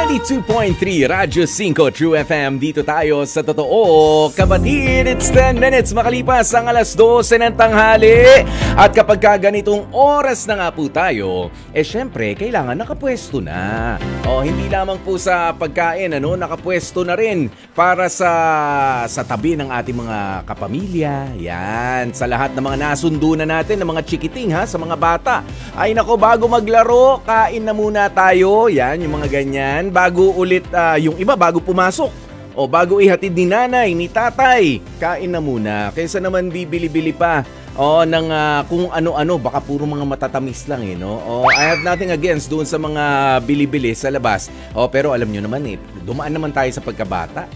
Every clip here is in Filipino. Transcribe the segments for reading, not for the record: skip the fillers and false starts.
92.3 Radyo 5 True FM. Dito tayo sa totoo. Kapatid, it's 10 minutes makalipas ang alas 12 ng tanghali. At kapag ganitong oras na nga po tayo, syempre, kailangan nakapwesto na. Hindi lamang po sa pagkain, nakapwesto na rin para sa tabi ng ating mga kapamilya. Yan, sa lahat ng mga nasundo na natin, ng mga chikiting sa mga bata. Ay nako, bago maglaro, kain na muna tayo. Yan, yung mga ganyan. Bago ulit, yung iba bago pumasok o bago ihatid ni nanay, ni tatay, kain na muna. Kaysa naman bibili-bili pa ng kung ano-ano, baka puro mga matatamis lang I have nothing against doon sa mga bili-bili sa labas. Pero alam nyo naman dumaan naman tayo sa pagkabata.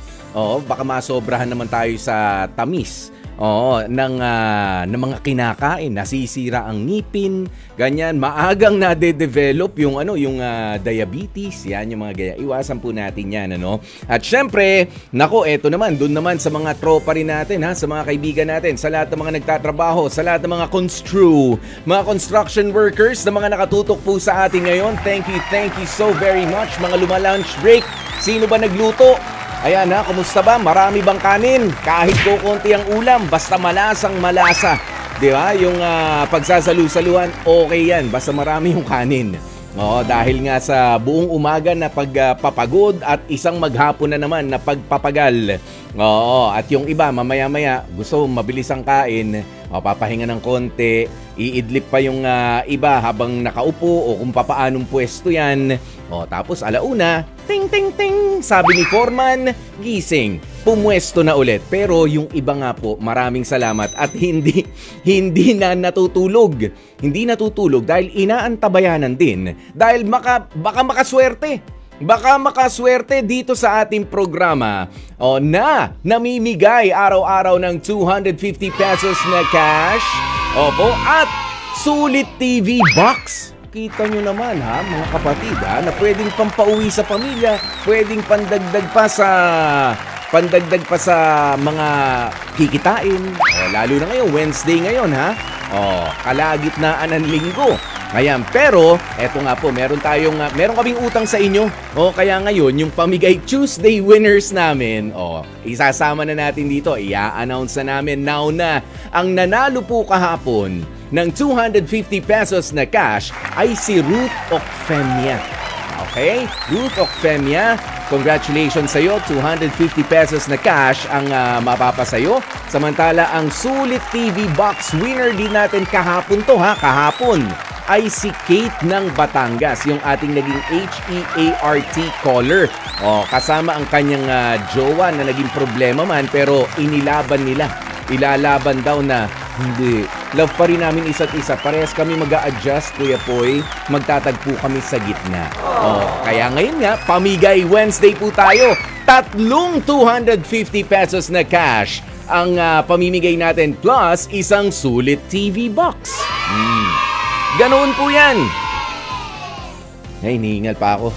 Baka masobrahan naman tayo sa tamis. Ng mga kinakain, nasisira ang ngipin, ganyan, maagang nade-develop yung diabetes, yan yung mga gaya. Iwasan po natin yan, At syempre, eto naman, doon naman sa mga tropa rin natin, sa mga kaibigan natin, sa lahat ng mga nagtatrabaho, sa lahat ng mga mga construction workers na mga nakatutok po sa atin ngayon. Thank you so very much. Mga lunch break, sino ba nagluto? Ayan kumusta ba? Marami bang kanin? Kahit kukunti ang ulam, basta malasang malasa. Di ba? Yung pagsasalu-saluhan, okay yan. Basta marami yung kanin. Dahil nga sa buong umaga na pagpapagod at isang maghapon na naman na pagpapagal. At yung iba, mamaya-maya, gusto mabilis ang kain, papahinga ng konti, iidlip pa yung iba habang nakaupo o kung papaanong pwesto yan. Tapos alauna, ting ting ting, sabi ni Foreman, gising, pumwesto na ulit. Pero yung iba nga po, maraming salamat at hindi na natutulog. Hindi natutulog dahil inaantabayanan din. Dahil baka makaswerte. Baka makaswerte dito sa ating programa na namimigay araw-araw ng 250 pesos na cash. Opo, at sulit TV box. Kita nyo naman mga kapatid na pwedeng pampauwi sa pamilya, pwedeng pandagdag pa sa mga kikitain. Lalo na ngayon, Wednesday ngayon kalagitnaan ng linggo. Ayan, pero eto nga po, meron kaming utang sa inyo. Kaya ngayon, yung Pamigay Tuesday winners namin, isasama na natin dito. I-announce na namin now na ang nanalo po kahapon ng 250 pesos na cash ay si Ruth Ocfemia. Okay? Ruth Ocfemia, congratulations sa'yo. 250 pesos na cash ang mapapasayo. Samantala, ang Sulit TV Box winner din natin kahapon kahapon ay si Kate ng Batangas, yung ating naging HEART caller. Kasama ang kanyang jowa na naging problema man, pero inilaban nila. Ilalaban daw na hindi. Love pa rin namin isa't isa. Parehas kami mag-a-adjust, Kuya Poy. Magtatagpo kami sa gitna. Kaya ngayon nga, Pamigay Wednesday po tayo. 3 250 pesos na cash ang pamimigay natin plus isang Sulit TV box. Ganoon po yan. Hinihingal pa ako.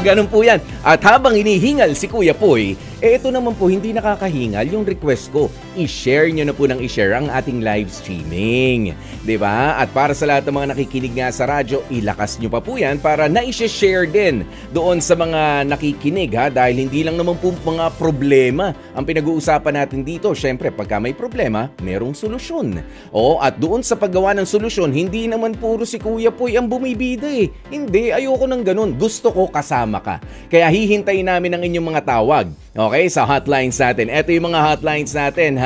Ganun po yan. At habang hinihingal si Kuya Poy, ito naman po, hindi nakakahingal yung request ko. I-share nyo na po ng i-share ang ating live streaming. Diba? At para sa lahat ng mga nakikinig nga sa radyo, ilakas nyo pa po yan para na-share din doon sa mga nakikinig dahil hindi lang naman po mga problema ang pinag-uusapan natin dito. Siyempre, pagka may problema, merong solusyon. At doon sa paggawa ng solusyon, hindi naman puro si Kuya Poy ang bumibida Hindi, ayoko ng ganun. Gusto ko kasama ka. Kaya hihintayin namin ang inyong mga tawag. Okay, sa hotlines natin. Ito yung mga hotlines natin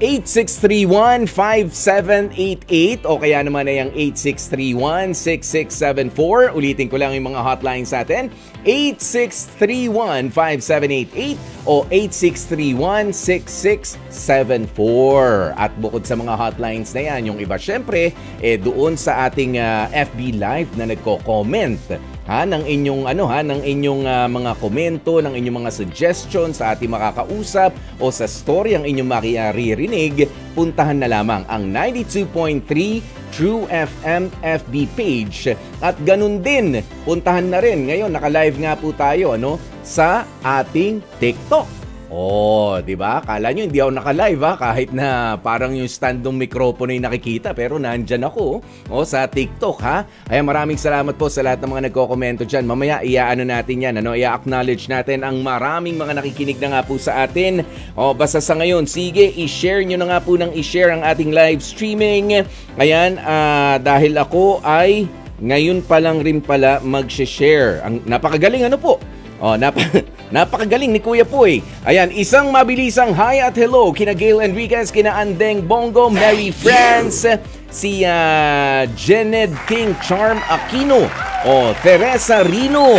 8631-5788 o kaya naman ay ang 8631-6674. Ulitin ko lang yung mga hotlines natin. 8631-5788 o 8631-6674. At bukod sa mga hotlines na yan, yung iba syempre, doon sa ating FB Live na nagko-comment ng inyong mga komento, ng inyong mga suggestions sa ating makakausap o sa story ang inyong maririnig, puntahan na lamang ang 92.3 True FM FB page. At ganun din, puntahan na rin ngayon, naka-live nga po tayo sa ating TikTok. Oh, 'di ba? Kala nyo hindi ako naka-live kahit na parang yung stand ng mikropono ay nakikita pero nandiyan ako sa TikTok Ay maraming salamat po sa lahat ng mga nagko-komento diyan. Mamaya iaano natin 'yan, i-acknowledge natin ang maraming mga nakikinig na nga po sa atin. Basta sa ngayon, sige, i-share nyo na nga po ng i-share ang ating live streaming. Ayan, dahil ako ay ngayon pa lang rin pala mag-share. Ang napakagaling po. Napakagaling ni Kuya Poy. Ayan, isang mabilisang hi at hello kina Gail Enriquez, kina Andeng Bongo, Mary France, si Jened King Charm Aquino, Teresa Rino.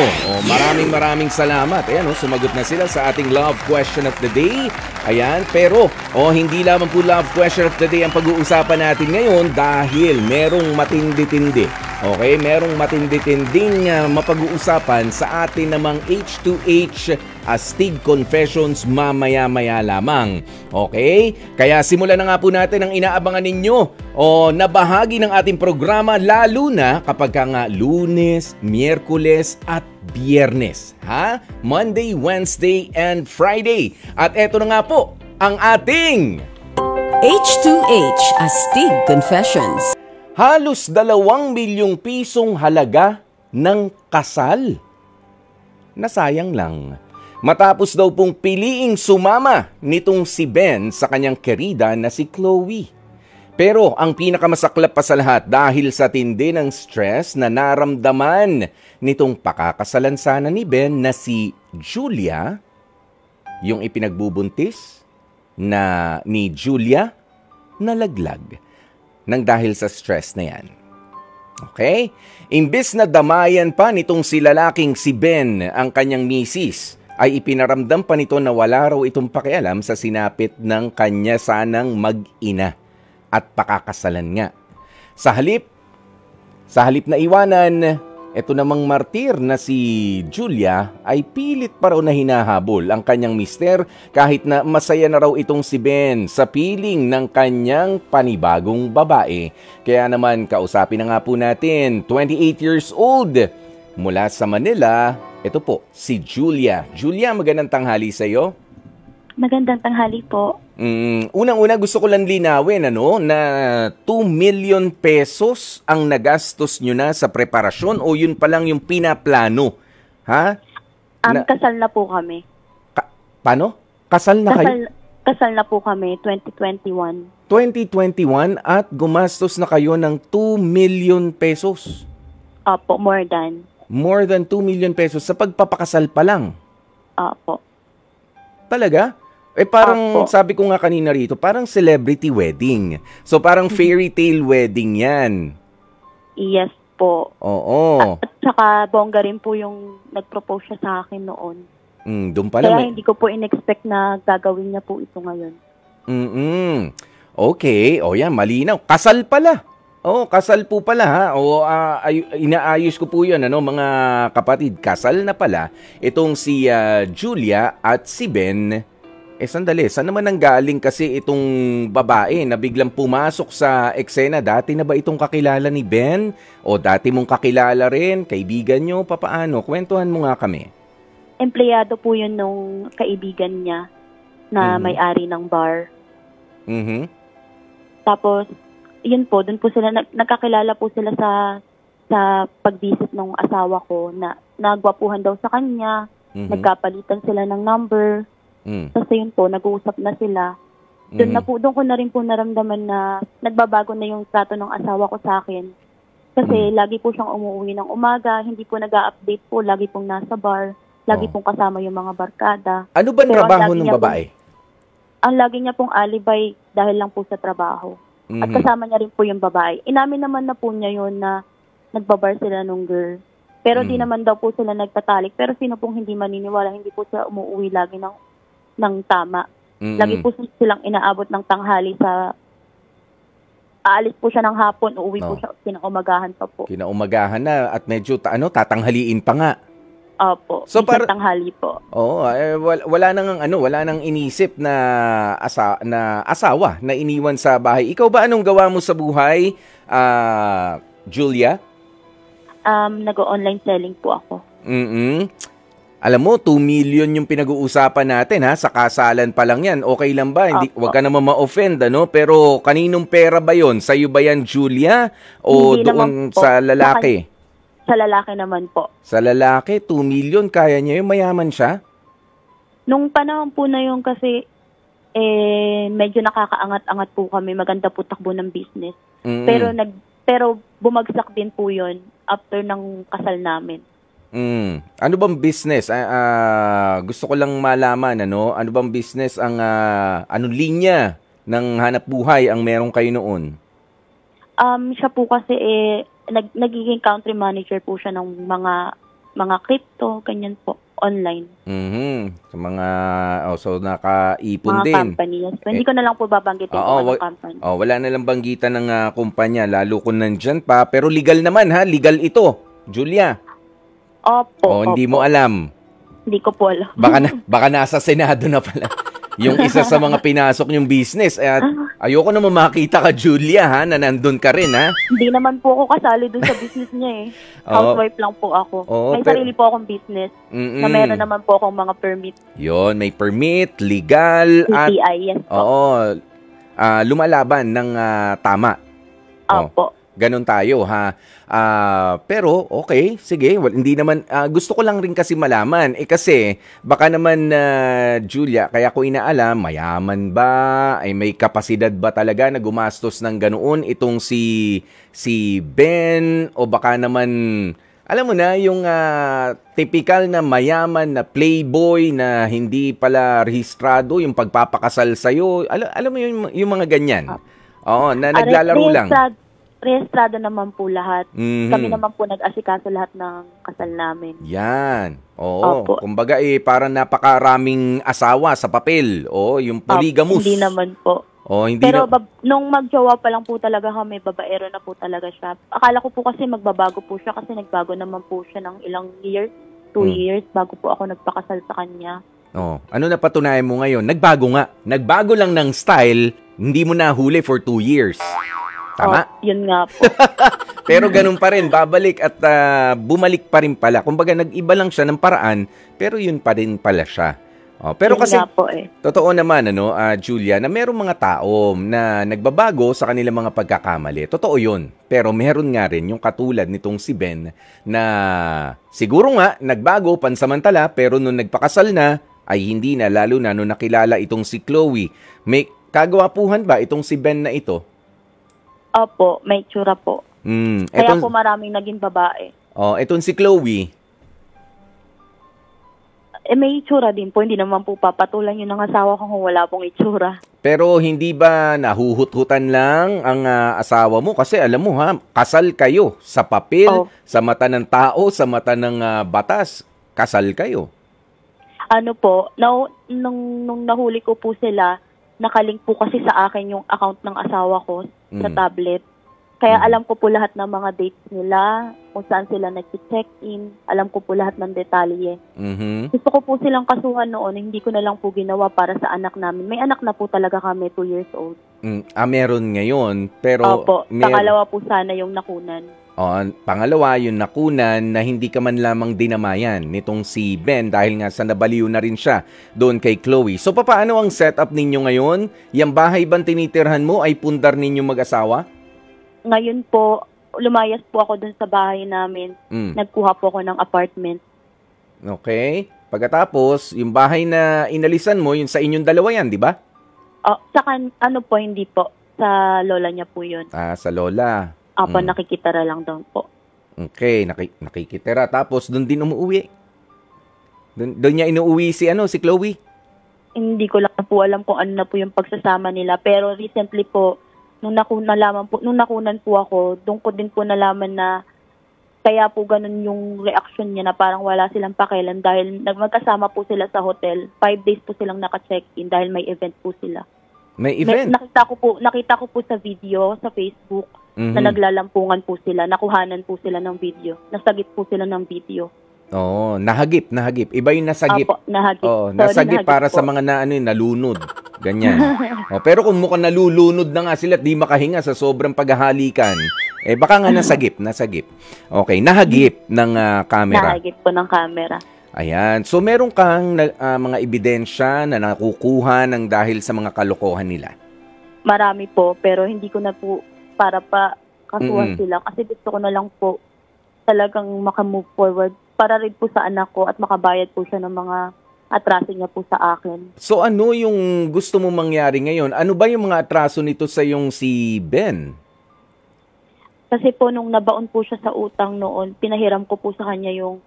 Maraming salamat. Ayan, sumagot na sila sa ating love question of the day. Ayan, pero hindi lamang po love question of the day ang pag-uusapan natin ngayon dahil merong matindi-tindi. Okay, merong matindi-tinding mapag-uusapan sa atin namang H2H Astig Confessions mamaya-maya lamang. Okay? Kaya simulan na nga po natin ang inaabangan ninyo na bahagi ng ating programa lalo na kapag nga Lunes, Miyerkules at Biyernes. Monday, Wednesday, and Friday. At eto na nga po ang ating H2H Astig Confessions. Halos 2 milyong pisong halaga ng kasal. Nasayang lang. Matapos daw pong piliing sumama nitong si Ben sa kanyang kerida na si Chloe. Pero ang pinakamasaklap pa sa lahat dahil sa tindi ng stress na naramdaman nitong pakakasalan sana ni Ben na si Julia, yung ipinagbubuntis na ni Julia, nalaglag nang dahil sa stress na yan. Okay? Imbes na damayan pa nitong si lalaking si Ben ang kanyang misis, ay ipinaramdam pa nito na wala raw itong pakialam sa sinapit ng kanya sanang mag-ina at pakakasalan nga. Sa halip na iwanan, ito namang martir na si Julia ay pilit pa raw na hinahabol ang kanyang mister kahit na masaya na raw itong si Ben sa piling ng kanyang panibagong babae. Kaya naman kausapin na nga po natin, 28 years old, mula sa Manila, ito po si Julia. Julia, magandang tanghali sa iyo. Magandang tanghali po. Unang-una gusto ko lang linawin na 2 million pesos ang nagastos nyo na sa preparasyon o yun pa lang yung pinaplano? Kasal na po kami. Paano? Kasal na kayo? Kasal na po kami, 2021. 2021 at gumastos na kayo ng 2 million pesos? Opo, more than. More than 2 million pesos sa pagpapakasal pa lang? Opo. Talaga? Parang Opo. sabi ko nga kanina rito, parang celebrity wedding. So parang fairy tale wedding yan. Yes po. Oo. At saka bongga rin po yung nag-propose siya sa akin noon. Doon pala Kaya hindi ko po in-expect na gagawin niya po ito ngayon. Okay. Yan, malinaw. Kasal pala. Kasal po pala inaayos ko po yun, mga kapatid. Kasal na pala itong si Julia at si Ben. Sandali, saan naman nanggaling kasi itong babae na biglang pumasok sa eksena? Dati na ba itong kakilala ni Ben? O dati mong kakilala rin? Kaibigan nyo? Papaano? Kwentuhan mo nga kami. Empleyado po yun nung kaibigan niya na may-ari ng bar. Tapos, yun po, dun po sila, nagkakilala po sila sa pag-visit ng asawa ko na nagwapuhan daw sa kanya, nagkapalitan sila ng number. Tapos yun po, nag-uusap na sila. Doon ko na rin po naramdaman na nagbabago na yung trato ng asawa ko sa akin. Kasi lagi po siyang umuwi ng umaga, hindi po nag-a-update po, lagi pong nasa bar, lagi pong kasama yung mga barkada. Ano ba ang trabaho ng babae? Ang lagi niya pong alibay dahil lang po sa trabaho. At kasama niya rin po yung babae. Inamin naman na po niya yun na nagbabar sila nung girl. Pero di naman daw po sila nagtatalik. Pero sino pong hindi maniniwala, hindi po sila umuwi lagi ng tama. Lagi po silang inaabot ng tanghali sa... Aalis po siya ng hapon, uuwi po siya kinaumagahan pa po. Kinaumagahan na at medyo tatanghaliin pa nga. Opo, so tanghali po. Wala nang inisip na asawa na iniwan sa bahay. Ikaw ba anong gawa mo sa buhay, Julia? Nag-online selling po ako. Alam mo, 2 million yung pinag-uusapan natin ha, sa kasalan pa lang yan. Okay lang ba? Hindi, wag ka naman ma-offend, ano? Pero kaninong pera ba yon? Sa'yo ba yan, Julia? O Hindi doon naman po. sa lalaki? Sa lalaki naman po. Sa lalaki, 2 million, kaya niya yung mayaman siya? Nung panahon po na yun kasi, medyo nakakaangat-angat po kami. Maganda po takbo ng business. Pero bumagsak din po yun after ng kasal namin. Ano bang business? Gusto ko lang malaman, ano? Ano bang business ang anong linya ng hanap buhay ang meron kayo noon? Siya po kasi nagiging country manager po siya ng mga crypto, ganyan po, online. Sa mga so nakaipon Mga din. company. Yes. Hindi ko na lang po babanggitin kung anong company. Wala na lang banggitan ng kumpanya lalo kung nandyan pa, pero legal naman ha, legal ito, Julia. Opo. Hindi mo alam. Hindi ko po alam. Baka nasa Senado na pala. Yung isa sa mga pinasok yung business. Ayoko naman makita ka, Julia, ha, na nandun ka rin, ha? Hindi naman po ako kasali dun sa business niya eh. Housewife lang po ako. May sarili po akong business na meron naman po akong mga permit. Yon, may permit, legal, CTI, yes po. Lumalaban ng tama. Opo. Ganon tayo, ha? Pero, okay, sige. Hindi naman, gusto ko lang rin kasi malaman. Kasi, baka naman, Julia, kaya ko inaalam, mayaman ba? Ay may kapasidad ba talaga na gumastos ng ganoon itong si Ben? O baka naman, alam mo na, yung typical na mayaman na playboy na hindi pala rehistrado, yung pagpapakasal sa'yo. Alam mo yung mga ganyan? Oo, na naglalaro lang. Rehistrado naman po lahat. Kami naman po nag-asikaso lahat ng kasal namin. Yan. Oo. Kumbaga parang napakaraming asawa sa papel. Oo, yung polygamous. Hindi naman po. Pero nung magjowa pa lang po talaga kami, babaero na po talaga siya. Akala ko po kasi magbabago po siya kasi nagbago naman po siya ng ilang years, 2 years, bago po ako nagpakasal sa kanya. Ano na patunayan mo ngayon? Nagbago nga. Nagbago lang ng style, hindi mo nahuli for 2 years. Tama? Yun nga po. Pero ganun pa rin, babalik at bumalik pa rin pala. Kumbaga nag-iba lang siya ng paraan, pero yun pa rin pala siya. Pero yun kasi, po totoo naman, Julia, na merong mga tao na nagbabago sa kanilang mga pagkakamali. Totoo yun. Pero meron nga rin yung katulad nitong si Ben na siguro nga nagbago pansamantala, pero nung nagpakasal na, ay hindi na, lalo na nung nakilala itong si Chloe. May kagwapuhan ba itong si Ben na ito? Opo, may tsura po. Kaya po maraming naging babae. Itong si Chloe. May itsura din po. Hindi naman po papatulan yun ng asawa ko kung wala pong itsura. Pero hindi ba nahuhut-hutan lang ang asawa mo? Kasi alam mo ha, kasal kayo sa papel, sa mata ng tao, sa mata ng batas. Kasal kayo. Ano po, nung nahuli ko po sila, nakalink po kasi sa akin yung account ng asawa ko sa tablet. Kaya alam ko po lahat ng mga dates nila, kung saan sila nag-check-in. Alam ko po lahat ng detalye. Gusto ko po silang kasuhan noon, hindi ko na lang po ginawa para sa anak namin. May anak na po talaga kami, 2 years old. Meron ngayon, pero... Opo, pangalawa po sana yung nakunan. Pangalawa, yung nakunan na hindi ka man lamang dinamayan nitong si Ben dahil nga sa nabaliw na rin siya doon kay Chloe. So, paano ang setup ninyo ngayon? Yung bahay bang tinitirhan mo ay pundar ninyo mag-asawa? Ngayon po, lumayas po ako doon sa bahay namin. Nagkuha po ako ng apartment. Okay. Pagkatapos, yung bahay na inalisan mo, yung sa inyong dalawa yan, di ba? Po, hindi po. Sa lola niya po yun. Sa lola. Nakikitira lang doon po. Okay, nakikitira. Tapos, doon din umuwi. Doon niya inuuwi si Chloe? Hindi ko lang po alam kung ano na po yung pagsasama nila. Pero recently po, nung nakunan po ako, doon ko din po nalaman na kaya po ganun yung reaction niya na parang wala silang pakialam dahil magkasama po sila sa hotel. 5 days po silang naka-check-in dahil may event po sila. May event? Nakita ko po sa video, sa Facebook, na naglalampungan po sila, nakuhanan po sila ng video. Nasagip po sila ng video. Nahagip. Iba yung nasagip. Nahagip. Nasagip para sa mga nalunod. Ganyan. Pero kung mukhang nalulunod na nga sila at di makahinga sa sobrang paghahalikan, baka nga nasagip. Okay, nahagip ng camera. Nahagip po ng camera. Ayan. So, meron kang mga ebidensya na nakukuha ng dahil sa mga kalokohan nila? Marami po, pero hindi ko na po para pa kasuhan sila kasi gusto ko na lang po talagang makamove forward para rin po sa anak ko at makabayad po siya ng mga atraso niya po sa akin. So, ano yung gusto mo mangyari ngayon? Ano ba yung mga atraso nito sa yung si Ben? Kasi po nung nabaon po siya sa utang noon, pinahiram ko po sa kanya yung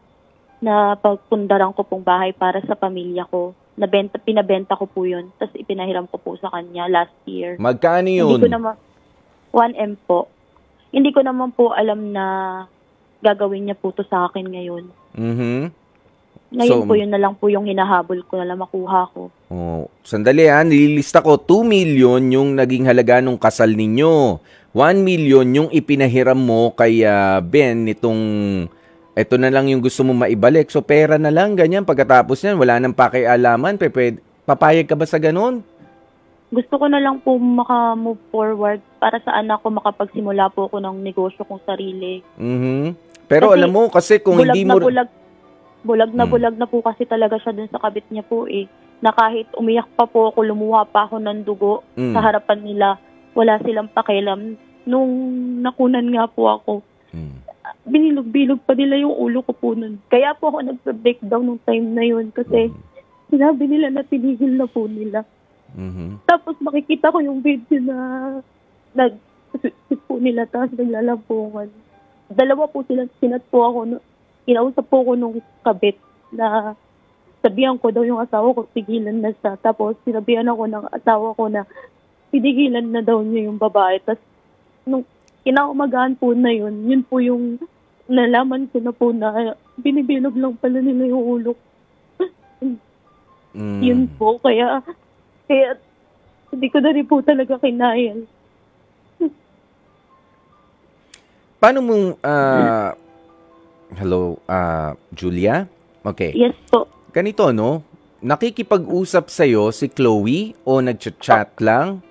pagpundaran ko pong bahay para sa pamilya ko. Pinabenta ko po yun. Tapos ipinahiram ko po sa kanya last year. Magkano yun? Hindi ko naman, 1M po. Hindi ko naman po alam na gagawin niya po to sa akin ngayon. Ngayon po yun na lang po yung hinahabol ko na lang makuha ko. Sandali nililista ko, 2 million yung naging halaga nung kasal ninyo. 1 million yung ipinahiram mo kay Ben nitong, eto na lang yung gusto mo maibalik. So pera na lang, ganyan. Pagkatapos yan, wala nang pakialaman. Papayag ka ba sa ganun? Gusto ko na lang po maka-move forward para sa anak ko makapagsimula po ako ng negosyo kong sarili. Pero kasi, alam mo, kasi kung hindi mo... Bulag na po kasi talaga siya dun sa kabit niya po eh. Na kahit umiyak pa po ako, lumuha pa ako ng dugo sa harapan nila, wala silang pakialam. Nung nakunan nga po ako, binilog-bilog pa nila yung ulo ko po nun. Kaya po ako nag-breakdown nung time na yun kasi sinabi nila na tinigil na po nila. Tapos makikita ko yung video na nag-sit po nila tapos naglalampungan. Dalawa po sila, sinat po ako, inausap po ko nung kabit na sabihan ko daw yung asawa ko, tigilan na siya. Tapos sinabihan ako ng asawa ko na pinigilan na daw niya yung babae. Tapos nung kinaumagahan po na yun po yung nalaman ko na po na binibilog lang pala nila yung ulo. Yun po, kaya hindi ko na rin po talaga kinaya. Paano mong, hello, Julia? Okay. Yes po. Ganito, no? Nakikipag-usap sa'yo si Chloe o nag-chat lang?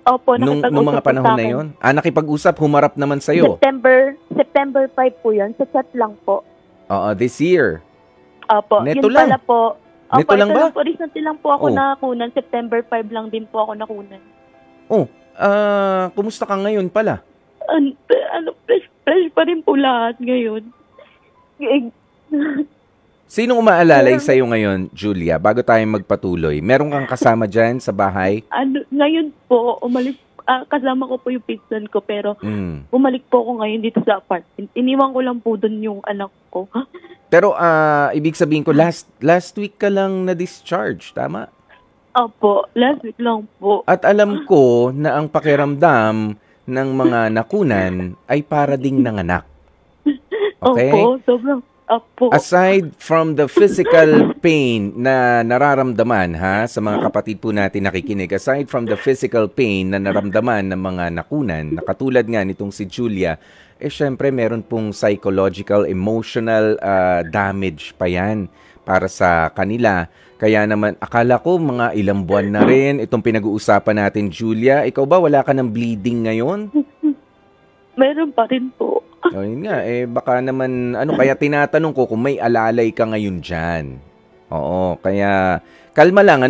Opo, nung mga panahon na yun? Nakipag-usap, humarap naman sa'yo? September 5 po yun. Sa chat lang po. This year? Opo. Neto yun lang? Pala po. Neto lang ba? Recently lang po ako nakunan. September 5 lang din po ako nakunan. Kumusta ka ngayon pala? Fresh pa rin po lahat ngayon. Sinong umaalalay sa'yo ngayon, Julia, bago tayo magpatuloy? Meron kang kasama dyan sa bahay? Ngayon po, umalis, kasama ko po yung pinsan ko, pero umalik po ako ngayon dito sa apartment. Iniwan ko lang po doon yung anak ko. Pero, ibig sabihin ko, last week ka lang na-discharge, tama? Opo, last week lang po. At alam ko na ang pakiramdam ng mga nakunan ay para ding nanganak. Okay? Opo, sobrang. Opo. Aside from the physical pain na nararamdaman sa mga kapatid po natin nakikinig, aside from the physical pain na naramdaman ng mga nakunan, na katulad nga nitong si Julia, syempre meron pong psychological, emotional damage pa yan para sa kanila. Kaya naman, akala ko mga ilang buwan na rin itong pinag-uusapan natin, Julia. Ikaw ba, wala ka ng bleeding ngayon? Meron pa rin po. Yun nga, baka naman, kaya tinatanong ko kung may alalay ka ngayon dyan. Oo, kaya kalma lang,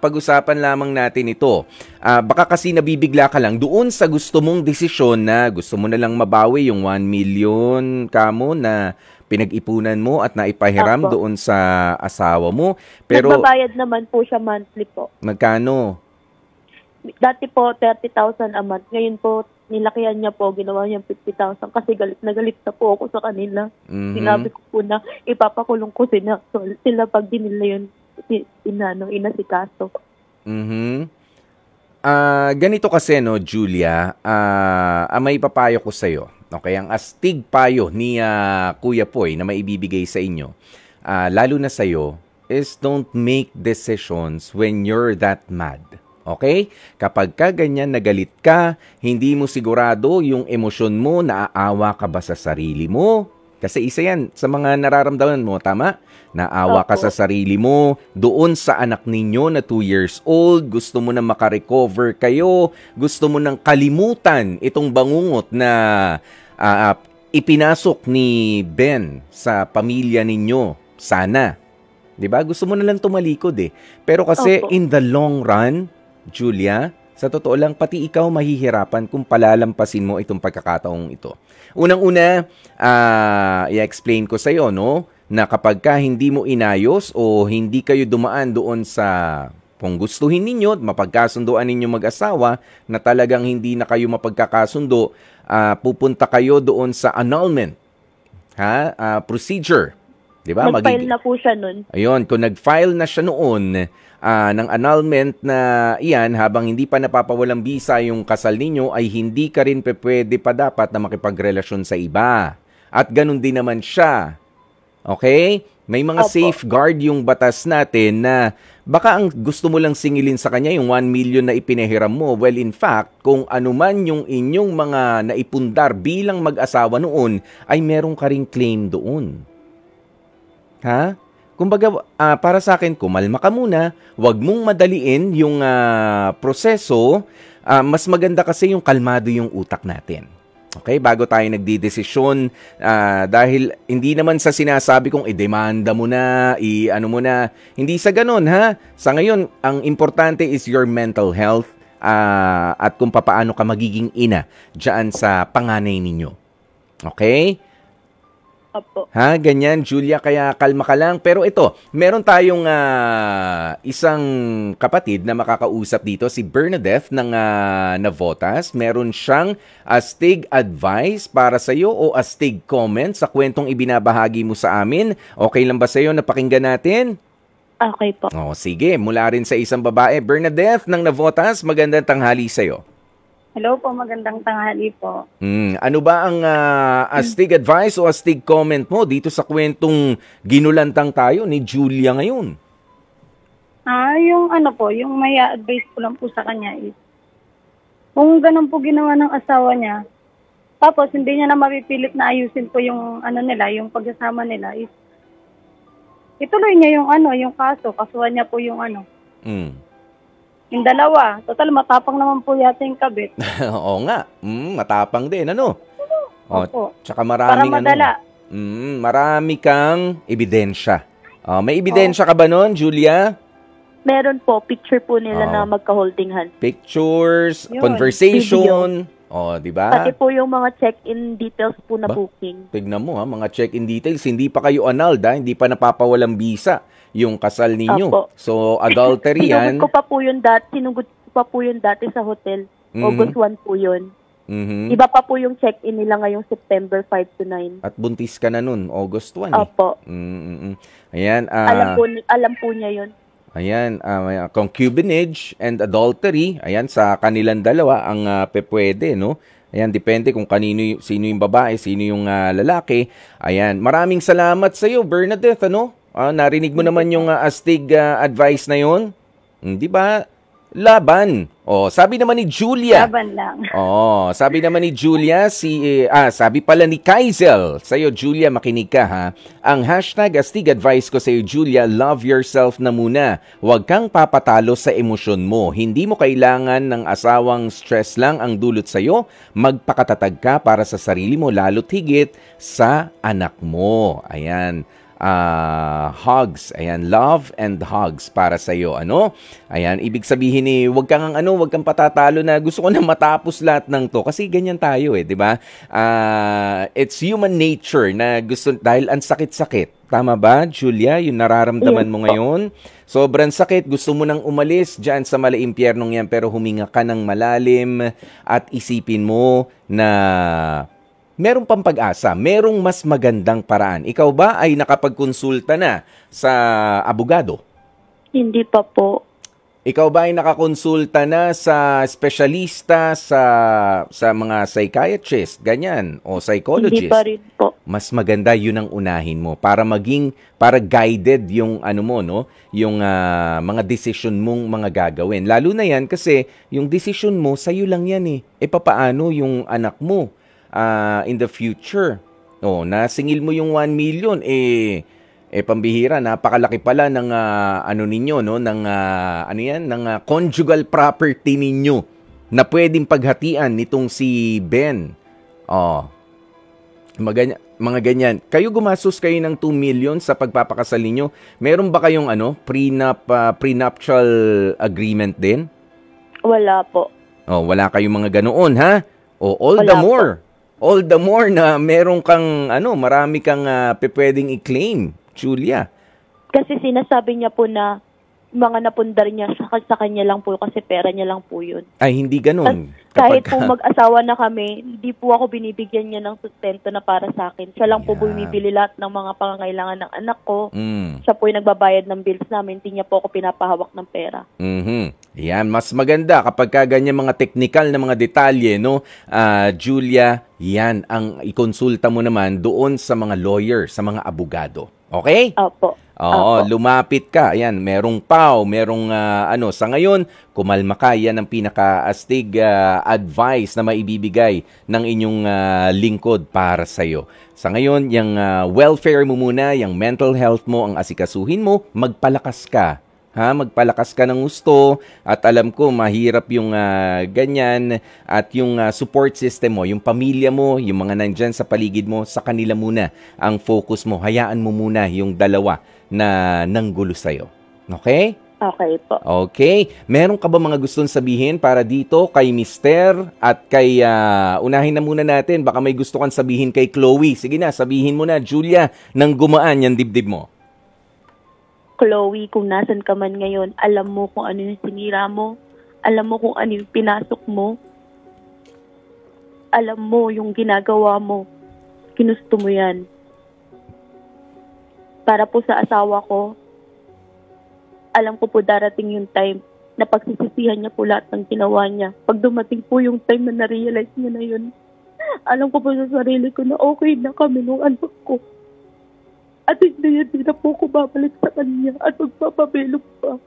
pag-usapan lamang natin ito. Baka kasi nabibigla ka lang doon sa gusto mong desisyon na gusto mo na lang mabawi yung 1 million kamo na pinag-ipunan mo at naipahiram doon sa asawa mo. Pero nagbabayad naman po siya monthly po. Magkano? Dati po 30,000 a month. Ngayon po nilakihan niya po, ginawa niya 50,000 kasi galit na po ako sa kanila. Sinabi ko po na ipapakulong ko sila pag dinila yun inasikaso. Ganito kasi, no, Julia, may papayo ko sa'yo. Okay, ang astig payo ni Kuya Poy na maibibigay sa inyo, lalo na sa'yo, is don't make decisions when you're that mad. Okay? Kapag ka ganyan nagalit ka, hindi mo sigurado yung emosyon mo, naaawa ka ba sa sarili mo? Kasi isa yan sa mga nararamdaman mo, tama? Naawa ka sa sarili mo, doon sa anak ninyo na 2 years old, gusto mo na makarecover kayo, gusto mo nang kalimutan itong bangungot na ipinasok ni Ben sa pamilya ninyo, Sana. 'Di ba? Gusto mo na lang tumalikod eh. Pero kasi Opo. in the long run, Julia, sa totoo lang, pati ikaw mahihirapan kung palalampasin mo itong pagkakataong ito. Unang-una, i-explain ko sa'yo, no, na kapag ka hindi mo inayos o hindi kayo dumaan doon sa kung gustuhin ninyo, mapagkasundoan ninyo mag-asawa na talagang hindi na kayo mapagkakasundo, pupunta kayo doon sa annulment procedure. Diba? Nag-file na po siya nun. Ayun, kung nag-file na siya noon ng annulment na iyan, habang hindi pa napapawalang bisa yung kasal ninyo, ay hindi ka rin pwede pa dapat na makipagrelasyon sa iba. At ganun din naman siya. Okay? May mga safeguard yung batas natin na baka ang gusto mo lang singilin sa kanya yung 1 million na ipinahiram mo. Well, in fact, kung anuman yung inyong mga naipundar bilang mag-asawa noon, ay meron ka ring claim doon. Ha? Kumbaga, para sa akin, kumalma ka muna, huwag mong madaliin yung proseso. Mas maganda kasi yung kalmado yung utak natin. Okay? Bago tayo nagdidesisyon, dahil hindi naman sa sinasabi kong i-demanda mo na, i-ano mo na. Hindi sa ganun, ha? Sa ngayon, ang importante is your mental health at kung papaano ka magiging ina dyan sa panganay ninyo. Okay? Opo. Ha, ganyan, Julia, kaya kalma ka lang. Pero ito, meron tayong isang kapatid na makakausap dito, si Bernadette ng Navotas. Meron siyang astig advice para sa iyo o astig comment sa kwentong ibinabahagi mo sa amin. Okay lang ba sa iyo na pakinggan natin? Okay po. Oh, sige, mula rin sa isang babae. Bernadette ng Navotas, magandang tanghali sa iyo. Hello po, magandang tanghali po. Ano ba ang astig advice o astig comment mo dito sa kwentong ginulantang tayo ni Julia ngayon? Yung ano po, yung may advice ko lang po sa kanya is, kung ganun po ginawa ng asawa niya, tapos hindi niya na mapipilit na ayusin po yung ano nila, yung pagsasama nila, is ituloy niya yung ano, yung kaso, kasuhan niya po yung ano. Yung dalawa. Total, matapang naman po yata yung kabit. Oo nga. Matapang din, ano? Opo. Tsaka maraming para madala. Marami kang ebidensya. May ebidensya ka ba nun, Julia? Meron po, picture po nila na magka-holding hand. Pictures, Yun. conversation. Di ba? Pati po yung mga check-in details po na booking. Tignan mo, mga check-in details. Hindi pa kayo annulled, hindi pa napapawalang bisa yung kasal ninyo. Opo. So, adultery yan. Sinugod ko pa po yun dati sa hotel. August 1 po yun. Iba pa po yung check-in nila ngayong September 5 to 9. At buntis ka na nun, August 1. Opo. Ayan. Alam po niya yun. Ayan, concubinage and adultery. Ayan, sa kanilang dalawa ang pwede, no? Ayan, depende kung sino yung babae, sino yung lalaki. Ayan, maraming salamat sa iyo, Bernadette, ano? Narinig mo naman yung astig advice na yon, di ba? Laban. Sabi naman ni Julia. Laban lang. Sabi naman ni Julia, sabi pala ni Kaizel. Sa'yo, Julia, makinig ka, ha? Ang hashtag astig advice ko sa'yo, Julia, love yourself na muna. Huwag kang papatalo sa emosyon mo. Hindi mo kailangan ng asawang stress lang ang dulot sa'yo. Magpakatatag ka para sa sarili mo, lalo't higit sa anak mo. Ayan. Hugs. Ayan, love and hugs para sa iyo, ano? Ayan, ibig sabihin wag kang patatalo na gusto ko na matapos lahat ng to kasi ganyan tayo 'di ba? It's human nature na gusto dahil ang sakit-sakit. Tama ba, Julia? Yung nararamdaman mo ngayon? Sobrang sakit, gusto mo nang umalis diyan sa malaimpyernong 'yan pero huminga ka ng malalim at isipin mo na merong pang pag-asa, merong mas magandang paraan. Ikaw ba ay nakapagkonsulta na sa abogado? Hindi pa po. Ikaw ba ay nakakonsulta na sa espesyalista, sa mga psychiatrist, ganyan, o psychologist? Hindi pa rin po. Mas maganda yun ang unahin mo para guided yung ano mo, no? Yung mga decision mong mga gagawin. Lalo na yan kasi yung decision mo, sa'yo lang yan papaano yung anak mo? In the future. Nasingil mo yung 1 million, pambihira, napakalaki pala ng ninyo, no, ng ng conjugal property ninyo na pwedeng paghatian nitong si Ben. mga ganyan. Kayo gumastos kayo ng 2 million sa pagpapakasal ninyo. Meron ba kayong prenuptial agreement din? Wala po. Oh, wala kayong mga ganoon, ha? Oh, all Wala the more. All the more na meron kang marami kang pwedeng i-claim, Julia. Kasi sinasabi niya po na mga napundar niya sa kanya lang po kasi pera niya lang po yun. Ay, hindi ganun. Kahit po mag-asawa na kami, hindi po ako binibigyan niya ng sustento na para sa akin. Siya lang po bumibili lahat ng mga pangangailangan ng anak ko. Siya po yung nagbabayad ng bills namin. Hindi niya po ako pinapahawak ng pera. Yan, mas maganda kapag ganyan mga technical na mga detalye, no? Julia, yan ang ikonsulta mo naman doon sa mga lawyer, sa mga abogado. Okay? Opo. Oo, lumapit ka. Ayan, merong PAW, merong sa ngayon, kumalma ka. Yan ang pinaka-astig advice na maibibigay ng inyong lingkod para sa'yo. Sa ngayon, yung welfare mo muna, yung mental health mo, ang asikasuhin mo, magpalakas ka. Ha, magpalakas ka ng gusto at alam ko mahirap yung ganyan at yung support system mo, yung pamilya mo, yung mga nandyan sa paligid mo, sa kanila muna ang focus mo. Hayaan mo muna yung dalawa na nanggulo sa'yo. Okay? Okay po. Okay. Meron ka ba mga gustong sabihin para dito kay Mister at kay, unahin na muna natin, baka may gusto kang sabihin kay Chloe. Sige na, sabihin mo na, Julia, nang gumaan yung dibdib mo. Chloe, kung nasan ka man ngayon, alam mo kung ano yung sinira mo. Alam mo kung ano yung pinasok mo. Alam mo yung ginagawa mo. Ginusto mo yan. Para po sa asawa ko, alam ko po darating yung time na pagsisisihan niya po lahat ng ginawa niya. Pag dumating po yung time na na-realize niya na yun, alam ko po sa sarili ko na okay na kami nung anak ko. At hindi na po ko babalik sa kanya at magpapabilog pa.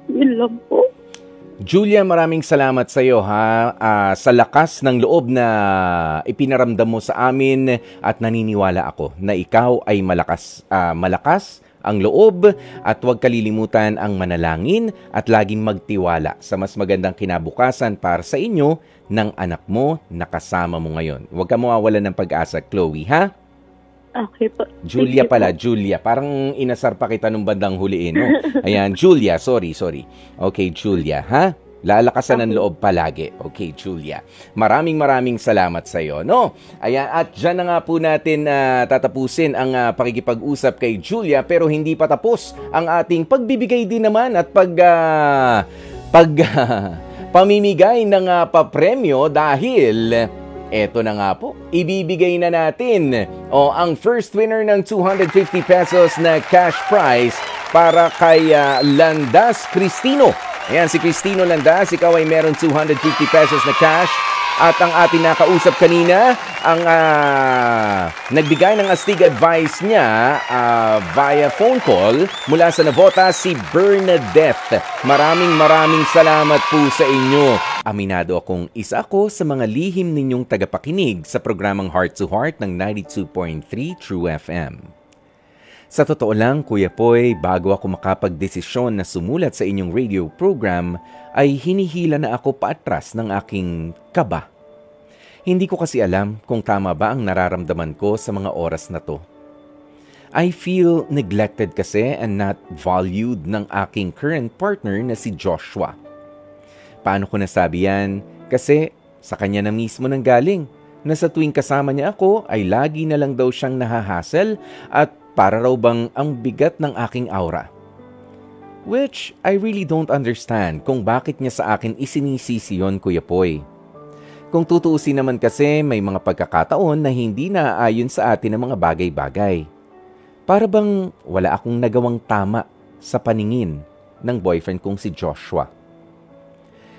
Yun lang po. Julia, maraming salamat sa iyo sa lakas ng loob na ipinaramdam mo sa amin at naniniwala ako na ikaw ay malakas ang loob at huwag kalilimutan ang manalangin at laging magtiwala sa mas magandang kinabukasan para sa inyo ng anak mo na kasama mo ngayon. Huwag ka mawawalan ng pag-asa, Chloe, ha? Okay po. Julia pala, Julia. Parang inasar pa kita nung bandang huliin, no? Ayan, Julia, sorry. Okay, Julia, ha? Lalakasan ng loob palagi. Okay, Julia. Maraming salamat sa iyo, no? Ayan, at dyan na nga po natin tatapusin ang pakikipag-usap kay Julia, pero hindi pa tapos ang ating pagbibigay din naman at pamimigay ng papremyo dahil eto na nga po, ibibigay na natin ang first winner ng 250 pesos na cash prize para kay Landas Cristino. Ayan, si Cristino Landas, ikaw ay meron 250 pesos na cash. At ang ating nakausap kanina, ang nagbigay ng astig advice niya via phone call mula sa Navota, si Bernadette. Maraming salamat po sa inyo. Aminado akong isa ako sa mga lihim ninyong tagapakinig sa programang Heart to Heart ng 92.3 True FM. Sa totoo lang, Kuya Poy, bago ako makapagdesisyon na sumulat sa inyong radio program, ay hinihila na ako paatras ng aking kaba. Hindi ko kasi alam kung tama ba ang nararamdaman ko sa mga oras na to. I feel neglected kasi and not valued ng aking current partner na si Joshua. Paano ko nasabi yan? Kasi sa kanya na mismo nanggaling, na sa tuwing kasama niya ako ay lagi na lang daw siyang nahahassle at para raw bang ang bigat ng aking aura. Which I really don't understand kung bakit niya sa akin isinisisi yun, Kuya Poy. Kung tutuusin naman kasi may mga pagkakataon na hindi naaayon sa atin ang mga bagay-bagay. Para bang wala akong nagawang tama sa paningin ng boyfriend kong si Joshua.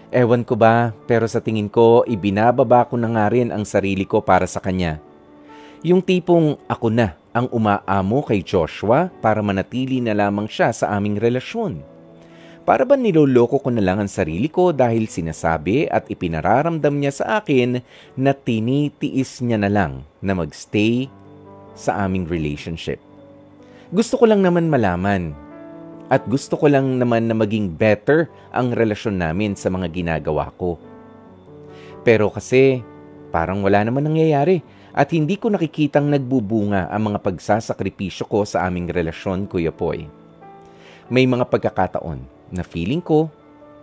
Ewan ko ba, pero sa tingin ko, ibinababa ko na nga rin ang sarili ko para sa kanya. Yung tipong ako na ang umaamo kay Joshua para manatili na lamang siya sa aming relasyon. Para ba niloloko ko na lang ang sarili ko dahil sinasabi at ipinararamdam niya sa akin na tinitiis niya na lang na magstay sa aming relationship. Gusto ko lang naman malaman at gusto ko lang naman na maging better ang relasyon namin sa mga ginagawa ko. Pero kasi parang wala naman nangyayari at hindi ko nakikitang nagbubunga ang mga pagsasakripisyo ko sa aming relasyon, Kuya Poy. May mga pagkakataon na feeling ko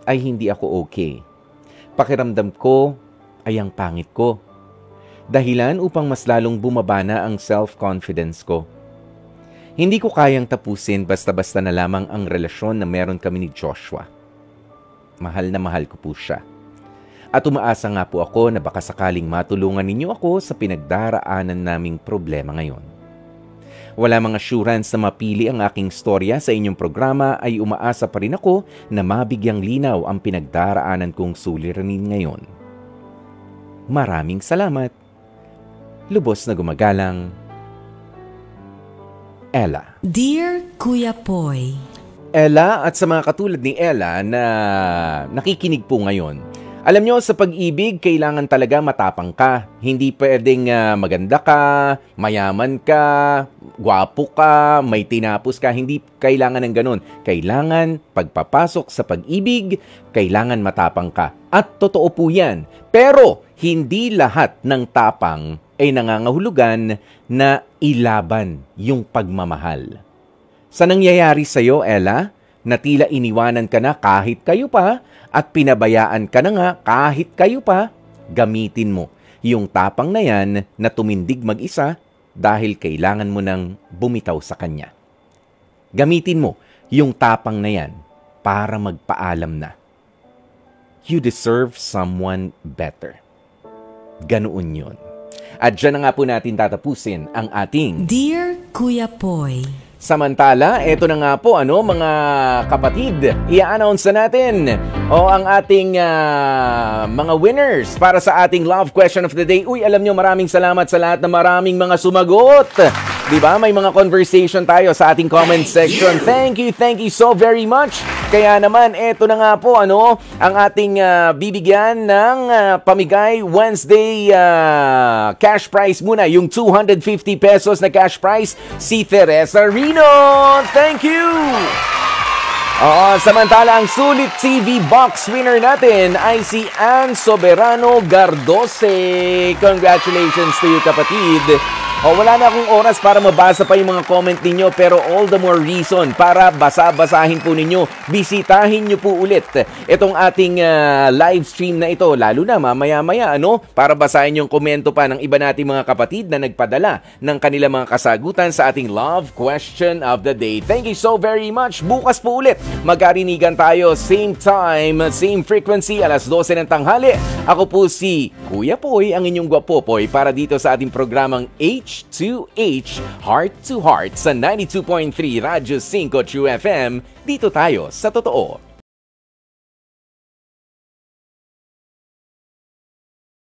ay hindi ako okay. Pakiramdam ko ay ang pangit ko. Dahilan upang mas lalong bumaba na ang self-confidence ko. Hindi ko kayang tapusin basta-basta na lamang ang relasyon na meron kami ni Joshua. Mahal na mahal ko po siya. At umaasa nga po ako na baka sakaling matulungan ninyo ako sa pinagdaraanan naming problema ngayon. Wala mga assurance na mapili ang aking storya sa inyong programa ay umaasa pa rin ako na mabigyang linaw ang pinagdaraanan kong suliranin ngayon. Maraming salamat. Lubos na gumagalang, Ella. Dear Kuya Poy, Ella, at sa mga katulad ni Ella na nakikinig po ngayon, alam nyo, sa pag-ibig, kailangan talaga matapang ka. Hindi pwedeng maganda ka, mayaman ka, gwapo ka, may tinapos ka. Hindi kailangan ng ganun. Kailangan, pagpapasok sa pag-ibig, kailangan matapang ka. At totoo po yan. Pero, hindi lahat ng tapang ay nangangahulugan na ilaban yung pagmamahal. Sa nangyayari sa'yo, Ella, na tila iniwanan ka na kahit kayo pa at pinabayaan ka na nga kahit kayo pa, gamitin mo yung tapang na yan na tumindig mag-isa dahil kailangan mo nang bumitaw sa kanya. Gamitin mo yung tapang na yan para magpaalam na. You deserve someone better. Ganoon yun. At dyan na nga po natin tatapusin ang ating Dear Kuya Poy. Samantala, eto na nga po, mga kapatid, i-announce na natin ang ating mga winners para sa ating Love Question of the Day. Uy, alam nyo, maraming salamat sa lahat na maraming mga sumagot. Diba? May mga conversation tayo sa ating comment section. Thank you so very much. Kaya naman, eto na nga po, ang ating bibigyan ng Pamigay Wednesday cash prize muna. Yung 250 pesos na cash prize, si Teresa Rino. Thank you! Samantala, ang Sulit TV box winner natin ay si Ann Soberano Gardose. Congratulations to you, kapatid. Wala na akong oras para mabasa pa yung mga comment ninyo, pero all the more reason para basa-basahin po ninyo. Bisitahin nyo po ulit itong ating live stream na ito, lalo na mamaya-maya, para basahin yung komento pa ng iba nating mga kapatid na nagpadala ng kanilang mga kasagutan sa ating Love Question of the Day. Thank you so very much. Bukas po ulit, magkarinigan tayo, same time, same frequency, alas 12 ng tanghali. Ako po si Kuya Poy, ang inyong gwapopoy, para dito sa ating programang H2H, Heart to Heart sa 92.3 Radyo 5 True FM. Dito tayo sa totoo.